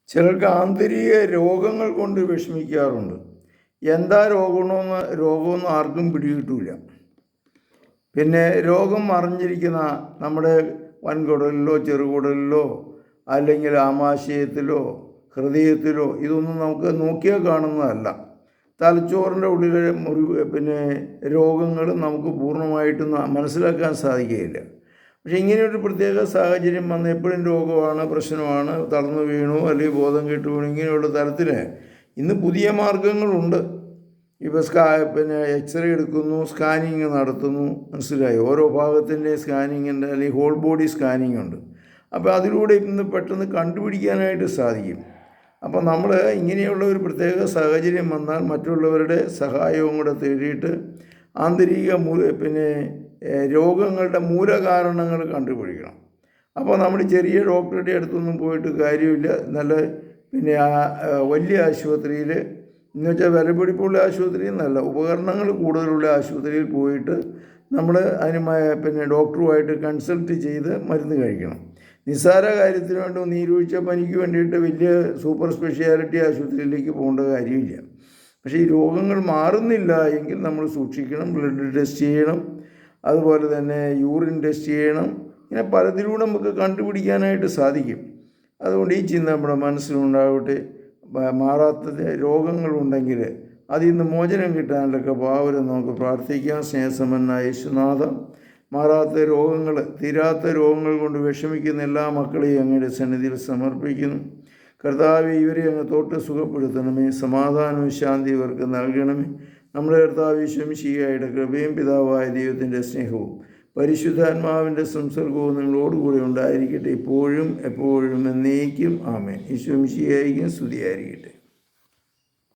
ചിലർക്ക് ആന്തരിക രോഗങ്ങൾ കൊണ്ട് വിഷമിക്കാറുണ്ട്. എന്താ രോഗമെന്ന് ആർക്കും പിടികിട്ടില്ല. പിന്നെ രോഗം മറിഞ്ഞിരിക്കുന്ന നമ്മുടെ വൻകുടലിലോ ചെറുകുടലിലോ അല്ലെങ്കിൽ ആമാശയത്തിലോ ഹൃദയത്തിലോ ഇതൊന്നും നമുക്ക് നോക്കിയാൽ കാണുന്നതല്ല. തലച്ചോറിൻ്റെ ഉള്ളിലെ രോഗങ്ങൾ നമുക്ക് പൂർണ്ണമായിട്ടും മനസ്സിലാക്കാൻ സാധിക്കുകയില്ല. പക്ഷേ ഇങ്ങനെയൊരു പ്രത്യേക സാഹചര്യം വന്ന് എപ്പോഴും രോഗമാണ്, പ്രശ്നമാണ്, തളർന്നു വീണു അല്ലെങ്കിൽ ബോധം കെട്ടു വീണു, ഇങ്ങനെയുള്ള തരത്തിൽ ഇന്ന് പുതിയ മാർഗങ്ങളുണ്ട്. ഇപ്പോൾ എക്സ്റേ എടുക്കുന്നു, സ്കാനിങ് നടത്തുന്നു, മനസ്സിലായി. ഓരോ ഭാഗത്തിൻ്റെ സ്കാനിങ്ങിൻ്റെ അല്ലെങ്കിൽ ഹോൾ ബോഡി സ്കാനിങ് ഉണ്ട്. അപ്പോൾ അതിലൂടെ ഇന്ന് പെട്ടെന്ന് കണ്ടുപിടിക്കാനായിട്ട് സാധിക്കും. അപ്പോൾ നമ്മൾ ഇങ്ങനെയുള്ള ഒരു പ്രത്യേക സാഹചര്യം വന്നാൽ മറ്റുള്ളവരുടെ സഹായവും കൂടെ തേടിയിട്ട് ആന്തരിക രോഗങ്ങളുടെ മൂലകാരണങ്ങൾ കണ്ടുപിടിക്കണം. അപ്പോൾ നമ്മൾ ചെറിയ ഡോക്ടറുടെ അടുത്തൊന്നും പോയിട്ട് കാര്യമില്ല. നല്ല വലിയ ആശുപത്രിയിൽ എന്നുവെച്ചാൽ വിലപിടിപ്പുള്ള ആശുപത്രിയിൽ നല്ല ഉപകരണങ്ങൾ കൂടുതലുള്ള ആശുപത്രിയിൽ പോയിട്ട് നമ്മൾ അതിന് ഡോക്ടറുമായിട്ട് കൺസൾട്ട് ചെയ്ത് മരുന്ന് കഴിക്കണം. നിസ്സാര കാര്യത്തിന് വേണ്ടി നീരൊഴിച്ച പനിക്ക് വേണ്ടിയിട്ട് വലിയ സൂപ്പർ സ്പെഷ്യാലിറ്റി ആശുപത്രിയിലേക്ക് പോകേണ്ട കാര്യമില്ല. പക്ഷേ ഈ രോഗങ്ങൾ മാറുന്നില്ല എങ്കിൽ നമ്മൾ സൂക്ഷിക്കണം. ബ്ലഡ് ടെസ്റ്റ് ചെയ്യണം, അതുപോലെ തന്നെ യൂറിൻ ടെസ്റ്റ് ചെയ്യണം. ഇങ്ങനെ പലതിലൂടെ നമുക്ക് കണ്ടുപിടിക്കാനായിട്ട് സാധിക്കും. അതുകൊണ്ട് ഈ ചിന്ത നമ്മുടെ മനസ്സിലുണ്ടാവട്ടെ. മാറാത്ത രോഗങ്ങളുണ്ടെങ്കിൽ അതിൽ നിന്ന് മോചനം കിട്ടാനൊക്കെ ഭാവന നമുക്ക് പ്രാർത്ഥിക്കാം. സ്നേഹസമ്പന്നനായ യേശുനാഥ, മാറാത്ത രോഗങ്ങൾ, തീരാത്ത രോഗങ്ങൾ കൊണ്ട് വിഷമിക്കുന്ന എല്ലാ മക്കളെയും അങ്ങയുടെ സന്നിധിയിൽ സമർപ്പിക്കുന്നു. കർത്താവെ, ഇവരെ അങ്ങ് തൊട്ട് സുഖപ്പെടുത്തണമേ. സമാധാനവും ശാന്തി ഇവർക്ക് നൽകണമേ. നമ്മുടെ കർത്താവ് ശംശിയായുടെ കൃപയും പിതാവായ ദൈവത്തിൻ്റെ സ്നേഹവും പരിശുദ്ധാത്മാവിൻ്റെ സംസർഗവും നിങ്ങളോടുകൂടി ഉണ്ടായിരിക്കട്ടെ, ഇപ്പോഴും എപ്പോഴും എന്നേക്കും. ആമേൻ. ശംശിയായിരിക്കും, സ്തുതിയായിരിക്കട്ടെ.